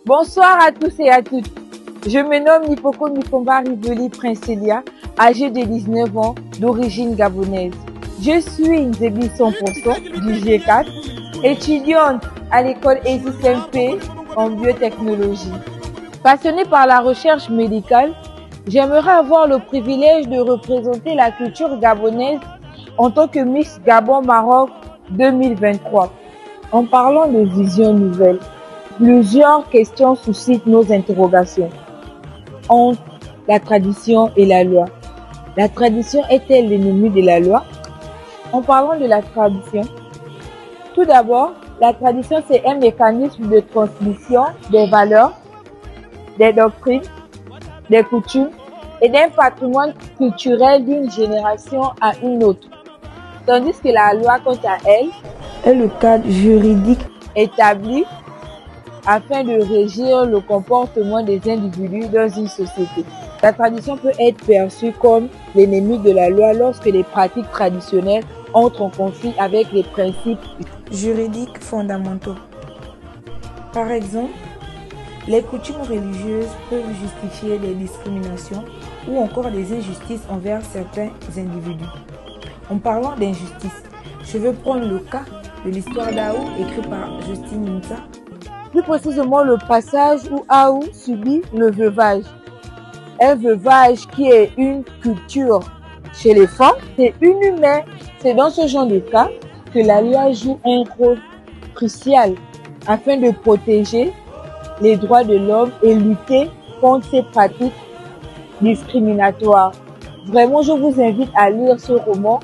Bonsoir à tous et à toutes. Je me nomme Nipoko Mikomba Riveli Princelia, âgée de 19 ans, d'origine gabonaise. Je suis une Zébi 100% du G4, étudiante à l'école ESIS-MP en biotechnologie. Passionnée par la recherche médicale, j'aimerais avoir le privilège de représenter la culture gabonaise en tant que Miss Gabon-Maroc 2023. En parlant de vision nouvelle, plusieurs questions suscitent nos interrogations entre la tradition et la loi. La tradition est-elle l'ennemi de la loi? En parlant de la tradition, tout d'abord, la tradition c'est un mécanisme de transmission des valeurs, des doctrines, des coutumes et d'un patrimoine culturel d'une génération à une autre. Tandis que la loi, quant à elle, est le cadre juridique établi afin de régir le comportement des individus dans une société. La tradition peut être perçue comme l'ennemi de la loi lorsque les pratiques traditionnelles entrent en conflit avec les principes juridiques fondamentaux. Par exemple, les coutumes religieuses peuvent justifier des discriminations ou encore des injustices envers certains individus. En parlant d'injustice, je veux prendre le cas de l'histoire d'Aou écrit par Justine Minta. Plus précisément le passage où Aou subit le veuvage. Un veuvage qui est une culture chez les femmes, c'est inhumain. C'est dans ce genre de cas que la loi joue un rôle crucial afin de protéger les droits de l'homme et lutter contre ces pratiques discriminatoires. Vraiment, je vous invite à lire ce roman.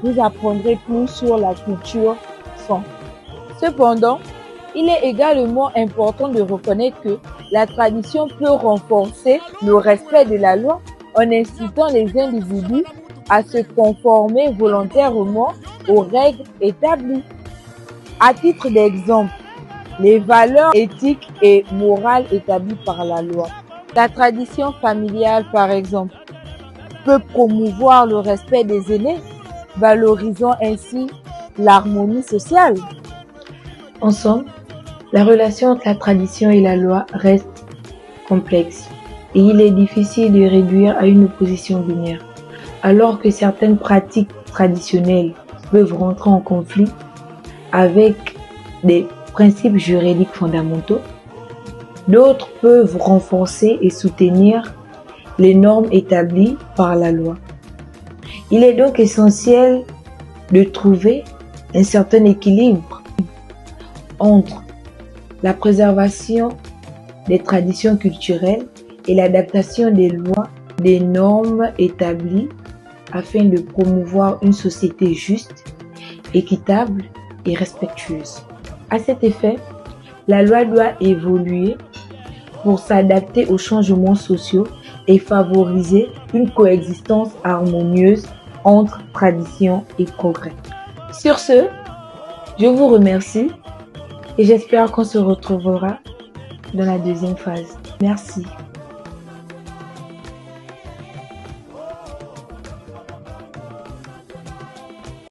Vous apprendrez plus sur la culture femme. Cependant, il est également important de reconnaître que la tradition peut renforcer le respect de la loi en incitant les individus à se conformer volontairement aux règles établies. À titre d'exemple, les valeurs éthiques et morales établies par la loi. La tradition familiale, par exemple, peut promouvoir le respect des aînés, valorisant ainsi l'harmonie sociale. En somme, la relation entre la tradition et la loi reste complexe et il est difficile de réduire à une opposition binaire. Alors que certaines pratiques traditionnelles peuvent rentrer en conflit avec des principes juridiques fondamentaux, d'autres peuvent renforcer et soutenir les normes établies par la loi. Il est donc essentiel de trouver un certain équilibre entre la préservation des traditions culturelles et l'adaptation des lois, des normes établies afin de promouvoir une société juste, équitable et respectueuse. À cet effet, la loi doit évoluer pour s'adapter aux changements sociaux et favoriser une coexistence harmonieuse entre tradition et progrès. Sur ce, je vous remercie et j'espère qu'on se retrouvera dans la deuxième phase. Merci.